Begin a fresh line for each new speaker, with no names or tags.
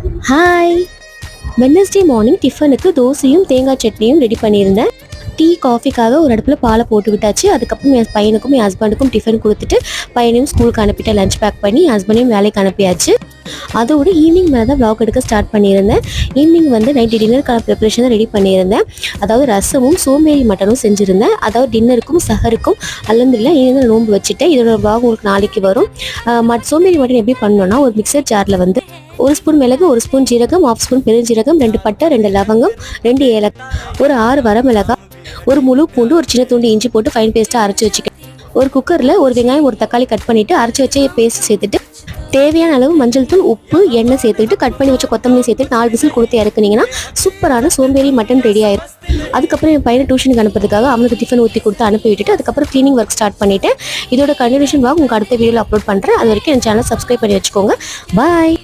Hi. Wednesday morning டிஃபனுக்கு தோசையும் தேங்காய் சட்னியும் ரெடி பண்ணியிருந்தேன். டீ காஃபிக்காக ஒரு அடுப்பில் பாலை போட்டு விட்டாச்சு. அதுக்கப்புறம் என் பையனுக்கும் என் ஹஸ்பண்டுக்கும் டிஃபன் கொடுத்துட்டு பையனையும் ஸ்கூலுக்கு அனுப்பிட்டு லஞ்ச் பேக் பண்ணி என் ஹஸ்பண்டையும் வேலைக்கு அனுப்பியாச்சு. அதோட ஈவினிங் மேலே தான் வ்ளாக் எடுக்க ஸ்டார்ட் பண்ணியிருந்தேன். ஈவினிங் நைட்டு டின்னருக்கான ப்ரிப்பரேஷன் தான் ரெடி பண்ணியிருந்தேன். அதாவது ரசமும் சோம்பேறி மட்டனும் செஞ்சுருந்தேன். அதாவது டின்னருக்கும் சஹருக்கும் அல்ஹம்துலில்லாஹ் ஈவினிங் னோம்பு வச்சுட்டேன். இதோட வ்ளாக் உங்களுக்கு நாளைக்கு வரும். சோம்பேறி மட்டன் எப்படி பண்ணணும்னா, ஒரு மிக்சர் ஜாரில் ஒரு ஸ்பூன் மிளகு, ஒரு ஸ்பூன் ஜீரகம், 1/2 ஸ்பூன் பெருஞ்சீரகம், 2 பட்டை, 2 லவங்கம், 2 ஏலக்காய், ஒரு 6 வரமிளகாய், ஒரு முழு பூண்டு, ஒரு சின்ன துண்டு இஞ்சி போட்டு ஃபைன் பேஸ்ட்டாக அரைச்சி வச்சுக்கேன். ஒரு குக்கரில் ஒரு வெங்காயம் ஒரு தக்காளி கட் பண்ணிவிட்டு அரைச்சி வச்ச பேஸ்ட் சேர்த்துட்டு தேவையான அளவு மஞ்சள் தூள், உப்பு, எண்ணெய் சேர்த்துட்டு கட் பண்ணி வச்ச கொத்தமல்லி சேர்த்துட்டு 4 விசில் கொடுத்து இறக்குனீங்கன்னா சூப்பரான சோம்பேறி மட்டன் ரெடி ஆயிடும். அதுக்கப்புறம் என் பையனை டியூஷனுக்கு அனுப்புறதுக்காக அவனுக்கு டிஃபன் ஊற்றி கொடுத்து அனுப்பி விட்டுட்டு அதுக்கப்புறம் க்ளீனிங் ஒர்க் ஸ்டார்ட் பண்ணிவிட்டேன். இதோட கண்டினியூஷன் உங்களுக்கு அடுத்த வீடியோவில் அப்லோட் பண்ணுறேன். அது வரைக்கும் என் சேனல் சப்ஸ்கிரைப் பண்ணி வச்சுக்கோங்க. பாய்.